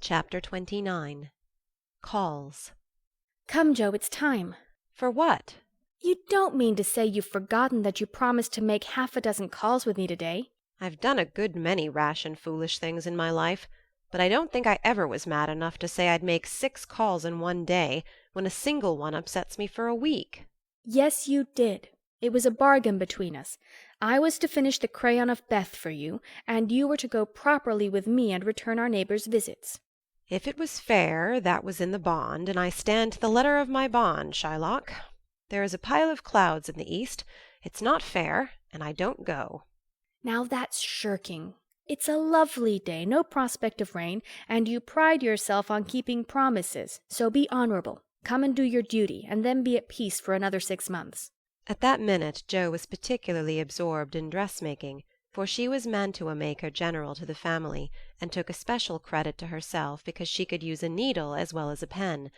Chapter 29. Calls. Come, Joe, it's time. For what? You don't mean to say you've forgotten that you promised to make 6 calls with me today? I've done a good many rash and foolish things in my life, but I don't think I ever was mad enough to say I'd make 6 calls in one day when a single one upsets me for a week. Yes, you did. It was a bargain between us. I was to finish the crayon of Beth for you, and you were to go properly with me and return our neighbors' visits. If it was fair, that was in the bond, and I stand to the letter of my bond, Shylock. There is a pile of clouds in the east. It's not fair, and I don't go. Now that's shirking. It's a lovely day, no prospect of rain, and you pride yourself on keeping promises, so be honorable. Come and do your duty, and then be at peace for another 6 months. At that minute Jo was particularly absorbed in dressmaking, for she was mantua-maker general to the family, and took especial credit to herself because she could use a needle as well as a pen.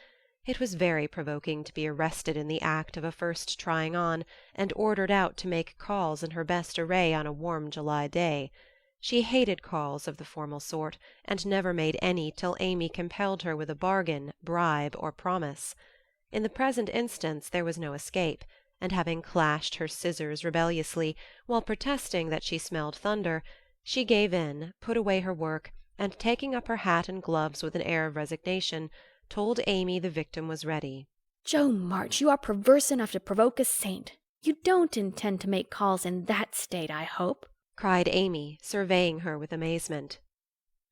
It was very provoking to be arrested in the act of a first trying on, and ordered out to make calls in her best array on a warm July day. She hated calls of the formal sort, and never made any till Amy compelled her with a bargain, bribe, or promise. In the present instance there was no escape, and having clashed her scissors rebelliously, while protesting that she smelled thunder, she gave in, put away her work, and taking up her hat and gloves with an air of resignation, told Amy the victim was ready. Joe March, you are perverse enough to provoke a saint. You don't intend to make calls in that state, I hope, cried Amy, surveying her with amazement.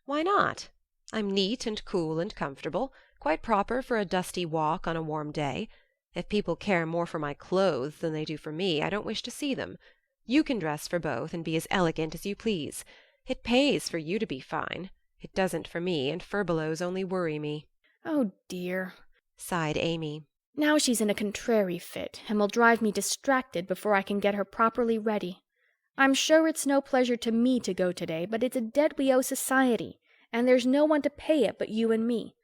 Why not? I'm neat and cool and comfortable, quite proper for a dusty walk on a warm day. If people care more for my clothes than they do for me, I don't wish to see them. You can dress for both and be as elegant as you please. It pays for you to be fine. It doesn't for me, and furbelows only worry me. Oh, dear, sighed Amy. Now she's in a contrary fit, and will drive me distracted before I can get her properly ready. I'm sure it's no pleasure to me to go today, but it's a debt we owe society, and there's no one to pay it but you and me.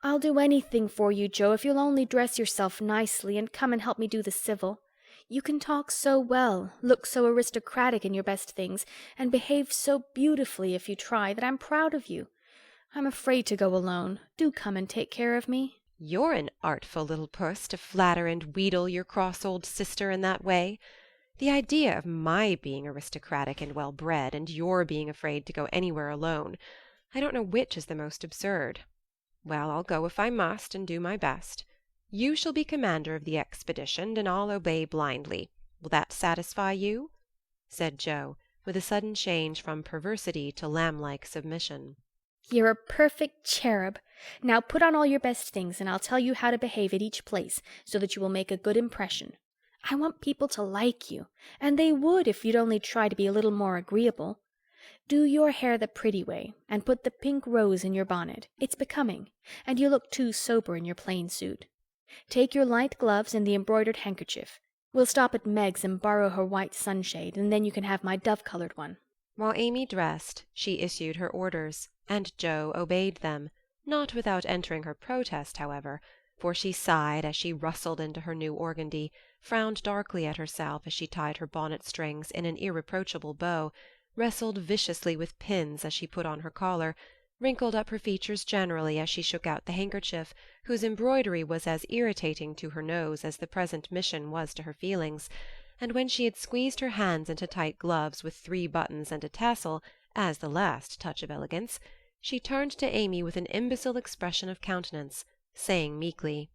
I'll do anything for you, Joe, if you'll only dress yourself nicely and come and help me do the civil. You can talk so well, look so aristocratic in your best things, and behave so beautifully if you try, that I'm proud of you. I'm afraid to go alone. Do come and take care of me. You're an artful little puss to flatter and wheedle your cross old sister in that way. The idea of my being aristocratic and well-bred, and your being afraid to go anywhere alone. I don't know which is the most absurd. Well, I'll go if I must, and do my best. You shall be commander of the expedition, and I'll obey blindly. Will that satisfy you? said Jo, with a sudden change from perversity to lamb-like submission. You're a perfect cherub. Now put on all your best things, and I'll tell you how to behave at each place, so that you will make a good impression. I want people to like you, and they would if you'd only try to be a little more agreeable. Do your hair the pretty way, and put the pink rose in your bonnet. It's becoming, and you look too sober in your plain suit. Take your light gloves and the embroidered handkerchief. We'll stop at Meg's and borrow her white sunshade, and then you can have my dove-colored one. While Amy dressed, she issued her orders, and Jo obeyed them, not without entering her protest, however, for she sighed as she rustled into her new organdy, frowned darkly at herself as she tied her bonnet-strings in an irreproachable bow, wrestled viciously with pins as she put on her collar, wrinkled up her features generally as she shook out the handkerchief, whose embroidery was as irritating to her nose as the present mission was to her feelings, and when she had squeezed her hands into tight gloves with 3 buttons and a tassel, as the last touch of elegance, she turned to Amy with an imbecile expression of countenance, saying meekly,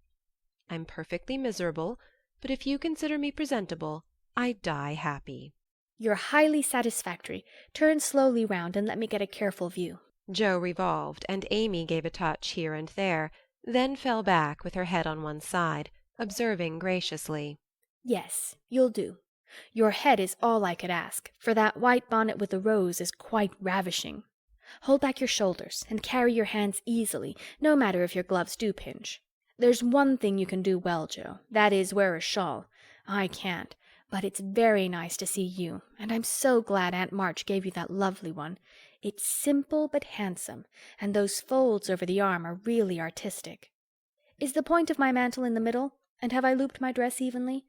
"I'm perfectly miserable, but if you consider me presentable, I die happy." You're highly satisfactory. Turn slowly round and let me get a careful view. Jo revolved, and Amy gave a touch here and there, then fell back with her head on one side, observing graciously, Yes, you'll do. Your head is all I could ask, for that white bonnet with the rose is quite ravishing. Hold back your shoulders, and carry your hands easily, no matter if your gloves do pinch. There's one thing you can do well, Jo, that is wear a shawl. I can't, but it's very nice to see you, and I'm so glad Aunt March gave you that lovely one. It's simple but handsome, and those folds over the arm are really artistic. Is the point of my mantle in the middle, and have I looped my dress evenly?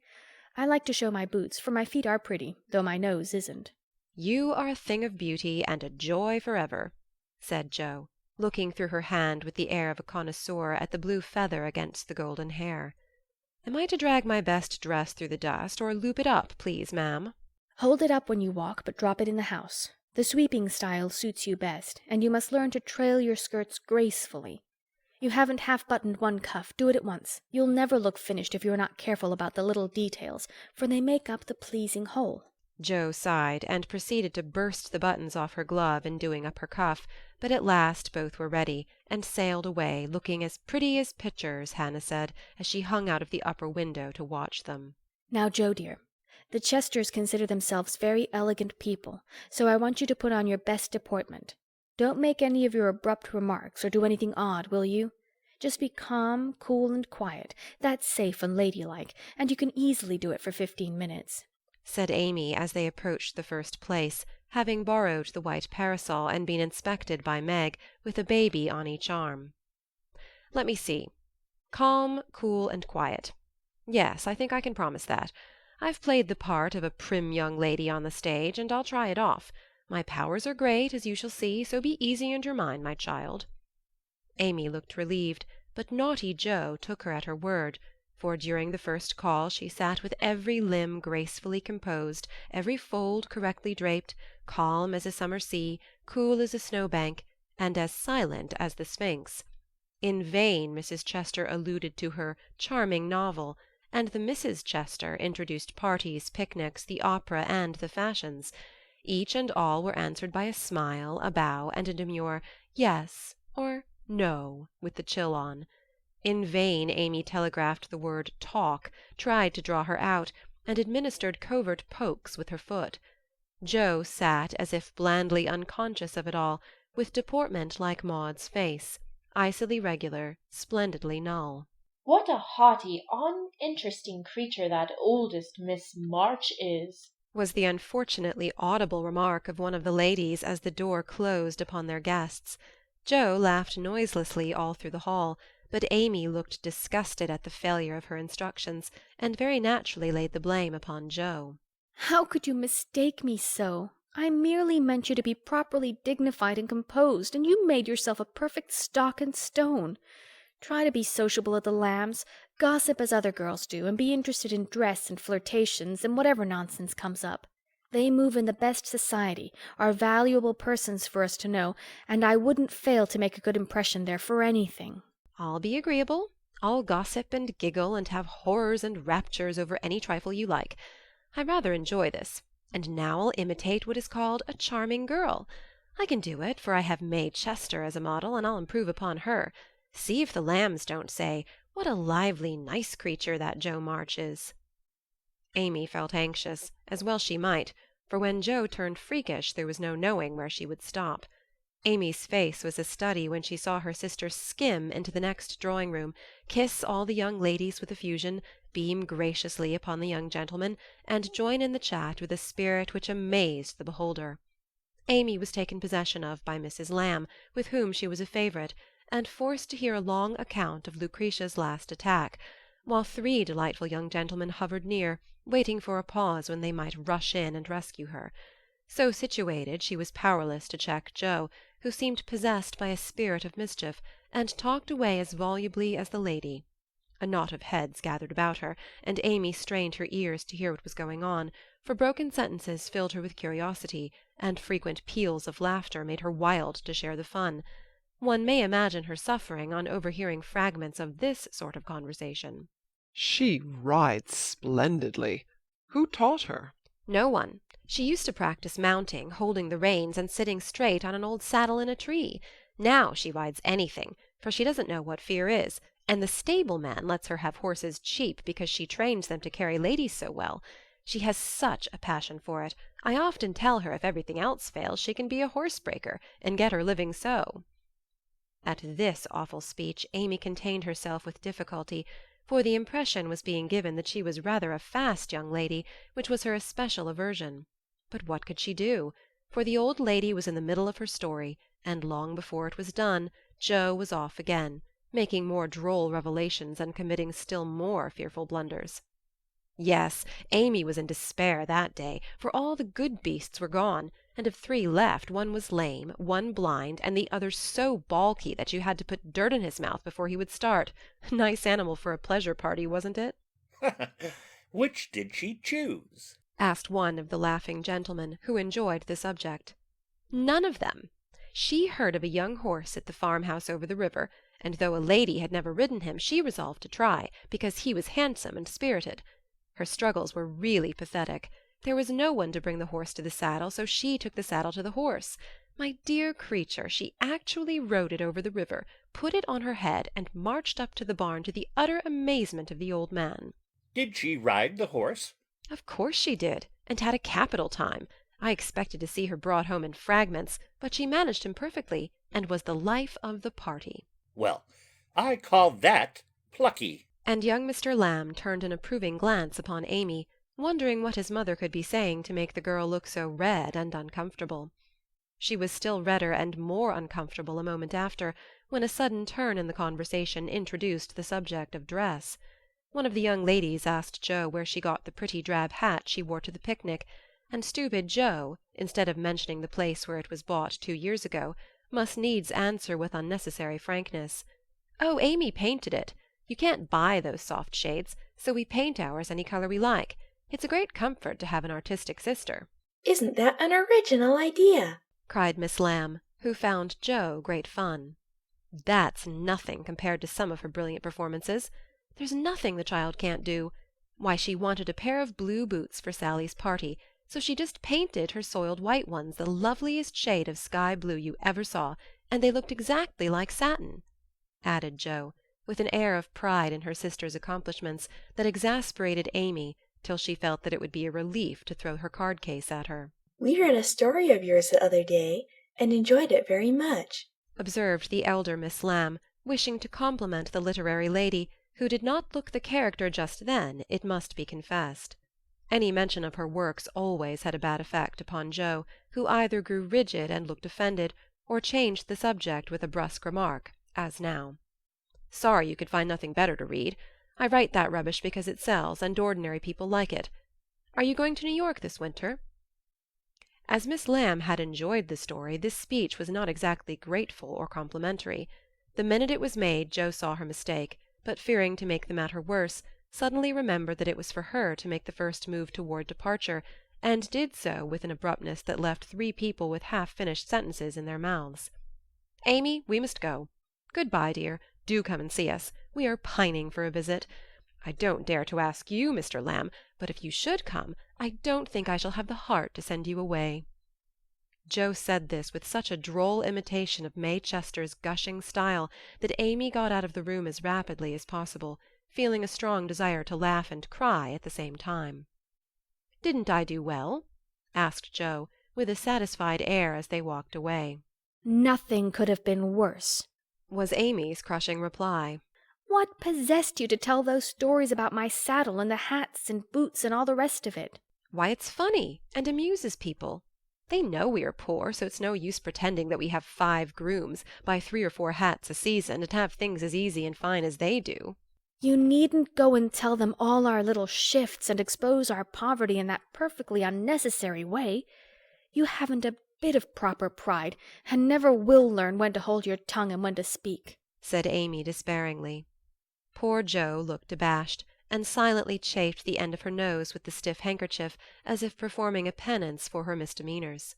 I like to show my boots, for my feet are pretty, though my nose isn't. "You are a thing of beauty and a joy forever," said Jo. looking through her hand with the air of a connoisseur at the blue feather against the golden hair. "Am I to drag my best dress through the dust, or loop it up, please, ma'am?" Hold it up when you walk, but drop it in the house. The sweeping style suits you best, and you must learn to trail your skirts gracefully. You haven't half-buttoned one cuff. Do it at once. You'll never look finished if you're not careful about the little details, for they make up the pleasing whole. Jo sighed, and proceeded to burst the buttons off her glove in doing up her cuff, but at last both were ready, and sailed away, looking as pretty as pictures, Hannah said, as she hung out of the upper window to watch them. Now, Jo dear, the Chesters consider themselves very elegant people, so I want you to put on your best deportment. Don't make any of your abrupt remarks or do anything odd, will you? Just be calm, cool, and quiet. That's safe and ladylike, and you can easily do it for 15 minutes. Said Amy as they approached the first place, having borrowed the white parasol and been inspected by Meg, with a baby on each arm. "Let me see. Calm, cool, and quiet. Yes, I think I can promise that. I've played the part of a prim young lady on the stage, and I'll try it off. My powers are great, as you shall see, so be easy in your mind, my child." Amy looked relieved, but naughty Jo took her at her word, for during the first call she sat with every limb gracefully composed, every fold correctly draped, calm as a summer sea, cool as a snow-bank, and as silent as the Sphinx. In vain Mrs. Chester alluded to her charming novel, and the Misses Chester introduced parties, picnics, the opera, and the fashions. Each and all were answered by a smile, a bow, and a demure "yes" or "no" with the chill on. In vain Amy telegraphed the word "talk," tried to draw her out, and administered covert pokes with her foot. Jo sat as if blandly unconscious of it all, with deportment like Maud's face, icily regular, splendidly null. "What a haughty, uninteresting creature that oldest Miss March is!" was the unfortunately audible remark of one of the ladies as the door closed upon their guests. Jo laughed noiselessly all through the hall, but Amy looked disgusted at the failure of her instructions, and very naturally laid the blame upon Jo. How could you mistake me so? I merely meant you to be properly dignified and composed, and you made yourself a perfect stock and stone. Try to be sociable at the Lambs, gossip as other girls do, and be interested in dress and flirtations and whatever nonsense comes up. They move in the best society, are valuable persons for us to know, and I wouldn't fail to make a good impression there for anything. "I'll be agreeable. I'll gossip and giggle and have horrors and raptures over any trifle you like. I rather enjoy this. And now I'll imitate what is called a charming girl. I can do it, for I have May Chester as a model, and I'll improve upon her. See if the Lambs don't say, 'What a lively, nice creature that Jo March is.'" Amy felt anxious, as well she might, for when Jo turned freakish there was no knowing where she would stop. Amy's face was a study when she saw her sister skim into the next drawing-room, kiss all the young ladies with effusion, beam graciously upon the young gentlemen, and join in the chat with a spirit which amazed the beholder. Amy was taken possession of by Mrs. Lamb, with whom she was a favourite, and forced to hear a long account of Lucretia's last attack, while 3 delightful young gentlemen hovered near, waiting for a pause when they might rush in and rescue her. So situated, she was powerless to check Jo, who seemed possessed by a spirit of mischief, and talked away as volubly as the lady. A knot of heads gathered about her, and Amy strained her ears to hear what was going on, for broken sentences filled her with curiosity, and frequent peals of laughter made her wild to share the fun. One may imagine her suffering on overhearing fragments of this sort of conversation. "She rides splendidly. Who taught her?" "No one. She used to practice mounting, holding the reins, and sitting straight on an old saddle in a tree. Now she rides anything, for she doesn't know what fear is, and the stable-man lets her have horses cheap because she trains them to carry ladies so well. She has such a passion for it. I often tell her if everything else fails she can be a horse-breaker, and get her living so." At this awful speech Amy contained herself with difficulty, for the impression was being given that she was rather a fast young lady, which was her especial aversion. But what could she do? For the old lady was in the middle of her story, and long before it was done Jo was off again, making more droll revelations and committing still more fearful blunders. Yes, Amy was in despair that day, for all the good beasts were gone, and of 3 left, 1 was lame, 1 blind, and the other so balky that you had to put dirt in his mouth before he would start. Nice animal for a pleasure party, wasn't it?" Which did she choose? asked one of the laughing gentlemen, who enjoyed the subject. "None of them. She heard of a young horse at the farmhouse over the river, and though a lady had never ridden him, she resolved to try, because he was handsome and spirited. Her struggles were really pathetic. There was no one to bring the horse to the saddle, so she took the saddle to the horse. My dear creature, she actually rode it over the river, put it on her head, and marched up to the barn, to the utter amazement of the old man." Did she ride the horse? "Of course she did, and had a capital time. I expected to see her brought home in fragments, but she managed him perfectly, and was the life of the party." Well, I call that plucky. And young Mr. Lamb turned an approving glance upon Amy, wondering what his mother could be saying to make the girl look so red and uncomfortable. She was still redder and more uncomfortable a moment after, when a sudden turn in the conversation introduced the subject of dress. One of the young ladies asked Jo where she got the pretty drab hat she wore to the picnic, and stupid Jo, instead of mentioning the place where it was bought 2 years ago, must needs answer with unnecessary frankness, "Oh, Amy painted it. You can't buy those soft shades, so we paint ours any color we like. It's a great comfort to have an artistic sister." "Isn't that an original idea?" cried Miss Lamb, who found Jo great fun. "That's nothing compared to some of her brilliant performances. There's nothing the child can't do. Why, she wanted a pair of blue boots for Sally's party, so she just painted her soiled white ones the loveliest shade of sky blue you ever saw, and they looked exactly like satin," added Jo, with an air of pride in her sister's accomplishments that exasperated Amy till she felt that it would be a relief to throw her card-case at her. "We read a story of yours the other day, and enjoyed it very much," observed the elder Miss Lamb, wishing to compliment the literary lady, who did not look the character just then, it must be confessed. Any mention of her works always had a bad effect upon Jo, who either grew rigid and looked offended, or changed the subject with a brusque remark, as now. "Sorry you could find nothing better to read. I write that rubbish because it sells, and ordinary people like it. Are you going to New York this winter?" As Miss Lamb had enjoyed the story, this speech was not exactly grateful or complimentary. The minute it was made Jo saw her mistake, but fearing to make the matter worse, suddenly remembered that it was for her to make the first move toward departure, and did so with an abruptness that left 3 people with half-finished sentences in their mouths. "Amy, we must go. Good-bye, dear. Do come and see us. We are pining for a visit. I don't dare to ask you, Mr. Lamb, but if you should come, I don't think I shall have the heart to send you away." Jo said this with such a droll imitation of May Chester's gushing style that Amy got out of the room as rapidly as possible, feeling a strong desire to laugh and cry at the same time. "Didn't I do well?" asked Jo, with a satisfied air as they walked away. "Nothing could have been worse," was Amy's crushing reply. "What possessed you to tell those stories about my saddle and the hats and boots and all the rest of it?" "Why, it's funny, and amuses people. They know we are poor, so it's no use pretending that we have 5 grooms, buy 3 or 4 hats a season, and have things as easy and fine as they do." "You needn't go and tell them all our little shifts and expose our poverty in that perfectly unnecessary way. You haven't a bit of proper pride, and never will learn when to hold your tongue and when to speak," said Amy despairingly. Poor Jo looked abashed, and silently chafed the end of her nose with the stiff handkerchief, as if performing a penance for her misdemeanours.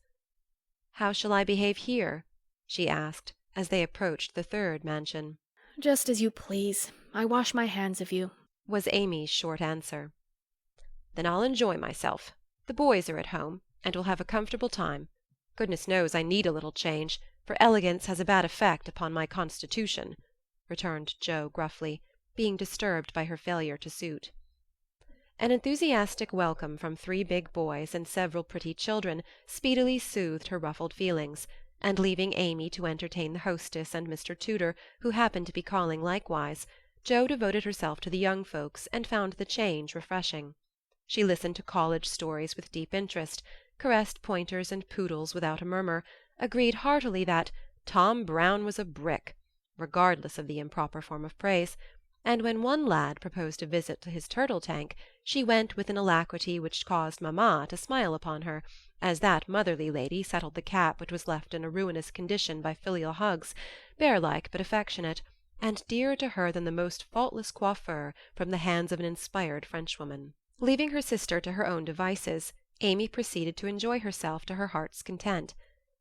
"How shall I behave here?" she asked, as they approached the 3rd mansion. "Just as you please. I wash my hands of you," was Amy's short answer. "Then I'll enjoy myself. The boys are at home, and we'll have a comfortable time. Goodness knows I need a little change, for elegance has a bad effect upon my constitution," returned Jo gruffly, being disturbed by her failure to suit. An enthusiastic welcome from 3 big boys and several pretty children speedily soothed her ruffled feelings, and leaving Amy to entertain the hostess and Mr. Tudor, who happened to be calling likewise, Jo devoted herself to the young folks and found the change refreshing. She listened to college stories with deep interest, caressed pointers and poodles without a murmur, agreed heartily that Tom Brown was a brick, regardless of the improper form of praise, and when one lad proposed a visit to his turtle-tank, she went with an alacrity which caused mamma to smile upon her, as that motherly lady settled the cap which was left in a ruinous condition by filial hugs, bear-like but affectionate, and dearer to her than the most faultless coiffure from the hands of an inspired Frenchwoman. Leaving her sister to her own devices, Amy proceeded to enjoy herself to her heart's content.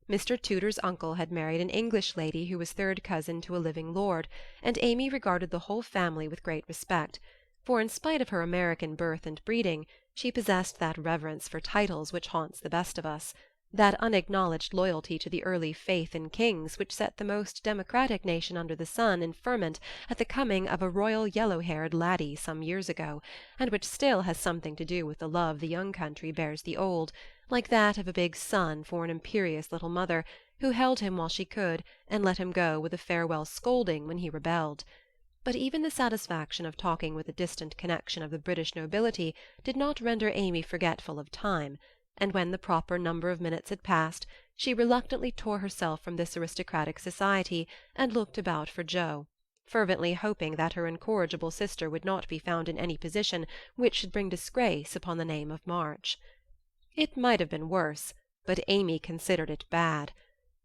Mr. Tudor's uncle had married an English lady who was third cousin to a living lord, and Amy regarded the whole family with great respect, for in spite of her American birth and breeding, she possessed that reverence for titles which haunts the best of us, that unacknowledged loyalty to the early faith in kings which set the most democratic nation under the sun in ferment at the coming of a royal yellow-haired laddie some years ago, and which still has something to do with the love the young country bears the old, like that of a big son for an imperious little mother, who held him while she could, and let him go with a farewell scolding when he rebelled. But even the satisfaction of talking with a distant connection of the British nobility did not render Amy forgetful of time, and when the proper number of minutes had passed, she reluctantly tore herself from this aristocratic society and looked about for Joe, fervently hoping that her incorrigible sister would not be found in any position which should bring disgrace upon the name of March. It might have been worse, but Amy considered it bad,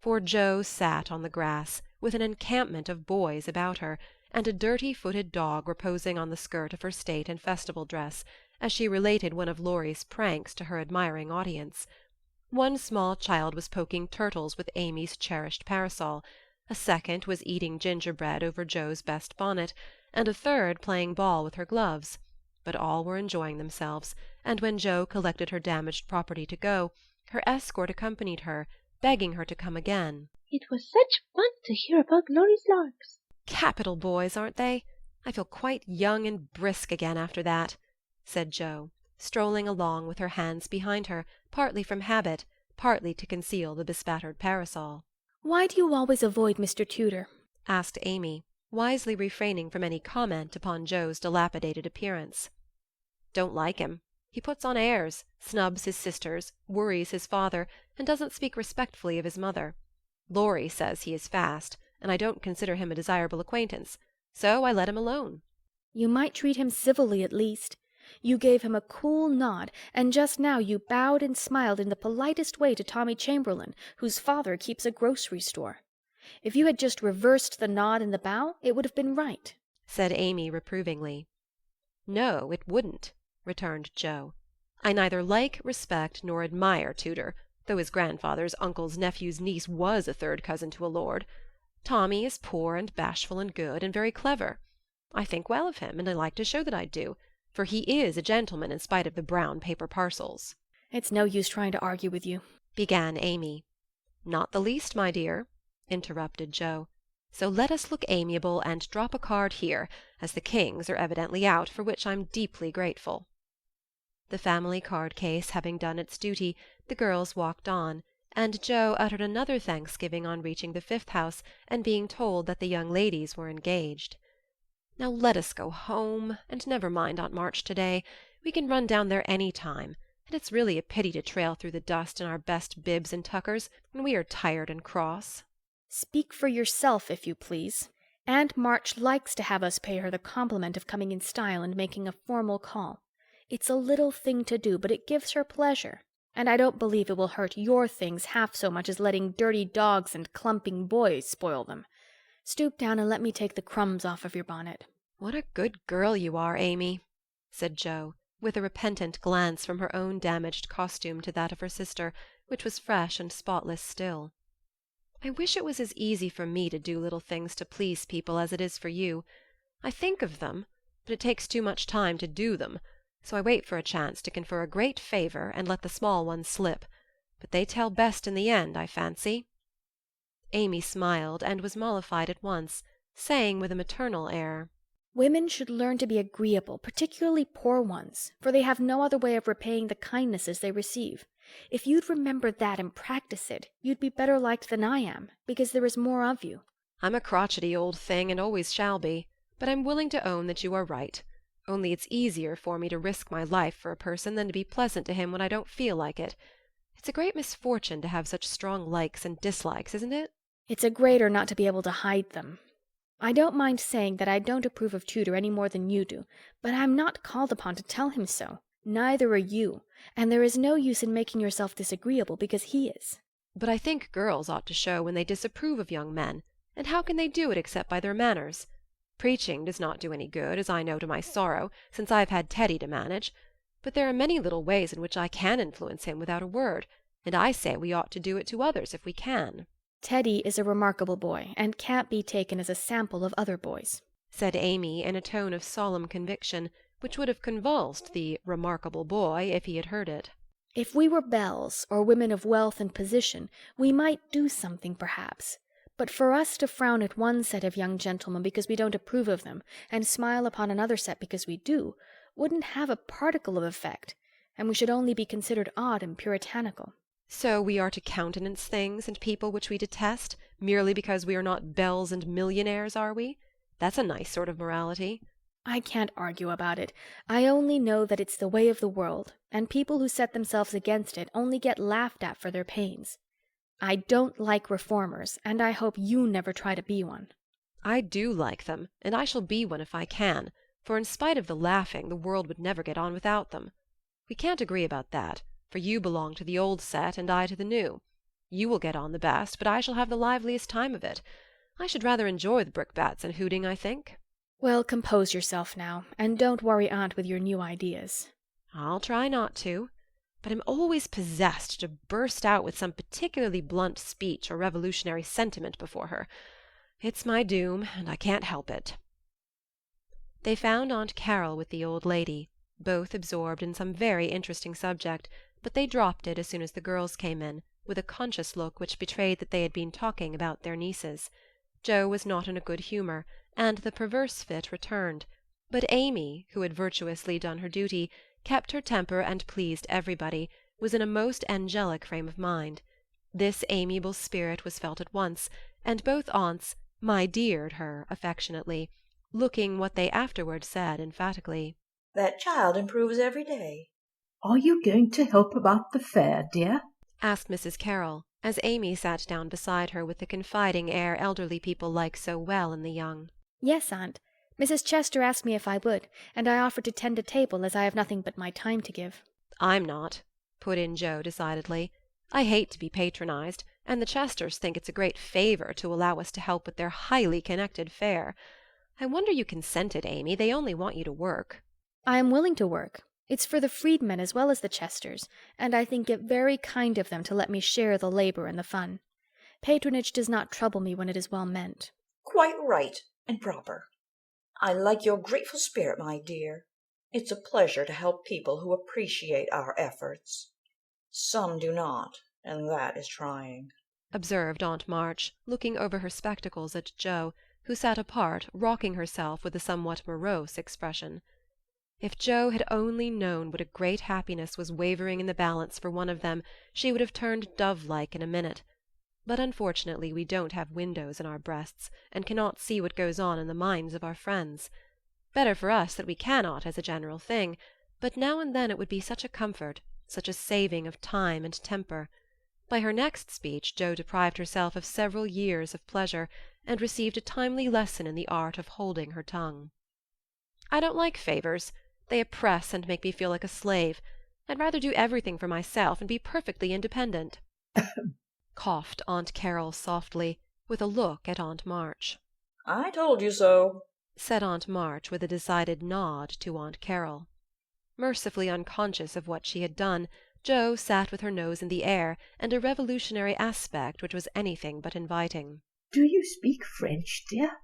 for Joe sat on the grass, with an encampment of boys about her, and a dirty-footed dog reposing on the skirt of her state and festival dress, as she related one of Laurie's pranks to her admiring audience. One small child was poking turtles with Amy's cherished parasol, a second was eating gingerbread over Joe's best bonnet, and a third playing ball with her gloves. But all were enjoying themselves, and when Joe collected her damaged property to go, her escort accompanied her, begging her to come again. It was such fun to hear about Laurie's larks. Capital boys, aren't they? I feel quite young and brisk again after that, said Joe, strolling along with her hands behind her, partly from habit, partly to conceal the bespattered parasol. Why do you always avoid Mr. Tudor? Asked Amy, wisely refraining from any comment upon Joe's dilapidated appearance. Don't like him. He puts on airs, snubs his sisters, worries his father, and doesn't speak respectfully of his mother. Laurie says he is fast, and I don't consider him a desirable acquaintance, so I let him alone. You might treat him civilly at least. You gave him a cool nod, and just now you bowed and smiled in the politest way to Tommy Chamberlain, whose father keeps a grocery store. If you had just reversed the nod and the bow, it would have been right, said Amy reprovingly. No, it wouldn't, returned Joe. I neither like, respect, nor admire Tudor, though his grandfather's uncle's nephew's niece was a third cousin to a lord. Tommy is poor and bashful and good, and very clever. I think well of him, and I like to show that I do, for he is a gentleman in spite of the brown paper parcels. It's no use trying to argue with you, began Amy. Not the least, my dear, interrupted Joe. So let us look amiable and drop a card here, as the kings are evidently out, for which I'm deeply grateful. The family card-case having done its duty, the girls walked on, and Joe uttered another thanksgiving on reaching the fifth house and being told that the young ladies were engaged. Now let us go home, and never mind Aunt March to-day. We can run down there any time, and it's really a pity to trail through the dust in our best bibs and tuckers when we are tired and cross. Speak for yourself, if you please. Aunt March likes to have us pay her the compliment of coming in style and making a formal call. It's a little thing to do, but it gives her pleasure. And I don't believe it will hurt your things half so much as letting dirty dogs and clumping boys spoil them. Stoop down and let me take the crumbs off of your bonnet. What a good girl you are, Amy, said Joe, with a repentant glance from her own damaged costume to that of her sister, which was fresh and spotless still. I wish it was as easy for me to do little things to please people as it is for you. I think of them, but it takes too much time to do them, so I wait for a chance to confer a great favour and let the small ones slip. But they tell best in the end, I fancy. Amy smiled, and was mollified at once, saying with a maternal air, Women should learn to be agreeable, particularly poor ones, for they have no other way of repaying the kindnesses they receive. If you'd remember that and practice it, you'd be better liked than I am, because there is more of you. I'm a crotchety old thing, and always shall be, but I'm willing to own that you are right. Only it's easier for me to risk my life for a person than to be pleasant to him when I don't feel like it. It's a great misfortune to have such strong likes and dislikes, isn't it? It's a greater not to be able to hide them. I don't mind saying that I don't approve of Tudor any more than you do, but I'm not called upon to tell him so. Neither are you, and there is no use in making yourself disagreeable because he is." But I think girls ought to show when they disapprove of young men, and how can they do it except by their manners? Preaching does not do any good, as I know to my sorrow, since I have had Teddy to manage. But there are many little ways in which I can influence him without a word, and I say we ought to do it to others if we can." "Teddy is a remarkable boy, and can't be taken as a sample of other boys," said Amy in a tone of solemn conviction, which would have convulsed the remarkable boy if he had heard it. "If we were belles, or women of wealth and position, we might do something, perhaps. But for us to frown at one set of young gentlemen because we don't approve of them, and smile upon another set because we do, wouldn't have a particle of effect, and we should only be considered odd and puritanical." So we are to countenance things and people which we detest, merely because we are not belles and millionaires, are we? That's a nice sort of morality. "I can't argue about it. I only know that it's the way of the world, and people who set themselves against it only get laughed at for their pains. I don't like reformers, and I hope you never try to be one." I do like them, and I shall be one if I can, for in spite of the laughing the world would never get on without them. We can't agree about that, for you belong to the old set and I to the new. You will get on the best, but I shall have the liveliest time of it. I should rather enjoy the brickbats and hooting, I think. "Well, compose yourself now, and don't worry Aunt with your new ideas." I'll try not to, but I'm always possessed to burst out with some particularly blunt speech or revolutionary sentiment before her. It's my doom, and I can't help it. They found Aunt Carroll with the old lady, both absorbed in some very interesting subject, but they dropped it as soon as the girls came in, with a conscious look which betrayed that they had been talking about their nieces. Joe was not in a good humour, and the perverse fit returned, but Amy, who had virtuously done her duty, kept her temper and pleased everybody, was in a most angelic frame of mind. This amiable spirit was felt at once, and both aunts "my deared" her affectionately, looking what they afterward said emphatically. "That child improves every day." "Are you going to help about the fair, dear?" asked Mrs. Carroll, as Amy sat down beside her with the confiding air elderly people like so well in the young. "Yes, Aunt. Mrs. Chester asked me if I would, and I offered to tend a table as I have nothing but my time to give." "I'm not," put in Joe decidedly. "I hate to be patronized, and the Chesters think it's a great favor to allow us to help with their highly connected fair. I wonder you consented, Amy. They only want you to work." "I am willing to work. It's for the freedmen as well as the Chesters, and I think it very kind of them to let me share the labor and the fun. Patronage does not trouble me when it is well meant." "Quite right and proper. I like your grateful spirit, my dear. It's a pleasure to help people who appreciate our efforts. Some do not, and that is trying," observed Aunt March, looking over her spectacles at Joe, who sat apart, rocking herself with a somewhat morose expression. If Joe had only known what a great happiness was wavering in the balance for one of them, she would have turned dove-like in a minute. But unfortunately we don't have windows in our breasts, and cannot see what goes on in the minds of our friends. Better for us that we cannot, as a general thing, but now and then it would be such a comfort, such a saving of time and temper. By her next speech Joe deprived herself of several years of pleasure, and received a timely lesson in the art of holding her tongue. "I don't like favours. They oppress and make me feel like a slave. I'd rather do everything for myself and be perfectly independent," coughed Aunt Carroll softly, with a look at Aunt March. "I told you so," said Aunt March with a decided nod to Aunt Carroll. Mercifully unconscious of what she had done, Joe sat with her nose in the air and a revolutionary aspect which was anything but inviting. "Do you speak French, dear?"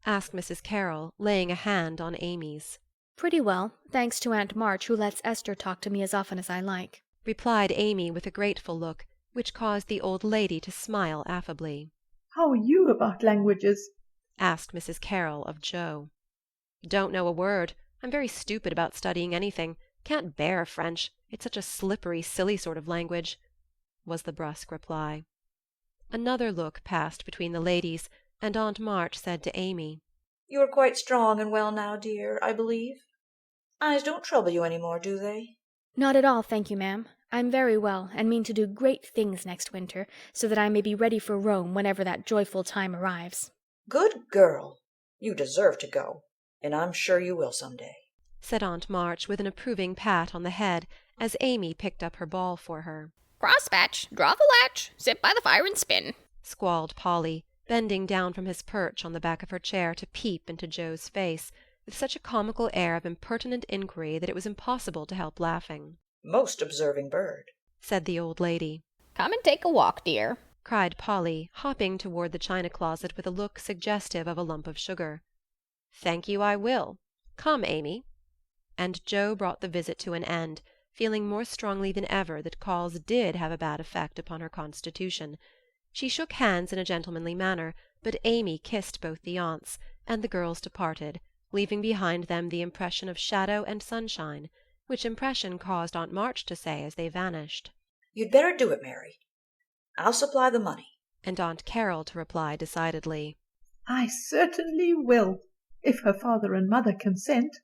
asked Mrs. Carroll, laying a hand on Amy's. "Pretty well, thanks to Aunt March, who lets Esther talk to me as often as I like," replied Amy with a grateful look, which caused the old lady to smile affably. "How are you about languages?" asked Mrs. Carroll of Joe. "Don't know a word. I'm very stupid about studying anything. Can't bear French. It's such a slippery, silly sort of language," was the brusque reply. Another look passed between the ladies, and Aunt March said to Amy, "You are quite strong and well now, dear, I believe. Eyes don't trouble you any more, do they?" "Not at all, thank you, ma'am. I'm very well, and mean to do great things next winter, so that I may be ready for Rome whenever that joyful time arrives." "Good girl. You deserve to go, and I'm sure you will some day," said Aunt March with an approving pat on the head as Amy picked up her ball for her. "Crosspatch, draw the latch, sit by the fire and spin," squalled Polly, bending down from his perch on the back of her chair to peep into Joe's face, with such a comical air of impertinent inquiry that it was impossible to help laughing. "Most observing bird," said the old lady. "Come and take a walk, dear," cried Polly, hopping toward the china closet with a look suggestive of a lump of sugar. "Thank you, I will. Come, Amy." And Joe brought the visit to an end, feeling more strongly than ever that calls did have a bad effect upon her constitution. She shook hands in a gentlemanly manner, but Amy kissed both the aunts, and the girls departed, leaving behind them the impression of shadow and sunshine, which impression caused Aunt March to say as they vanished, "You'd better do it, Mary. I'll supply the money." and Aunt Carol to reply decidedly, I certainly will, if her father and mother consent.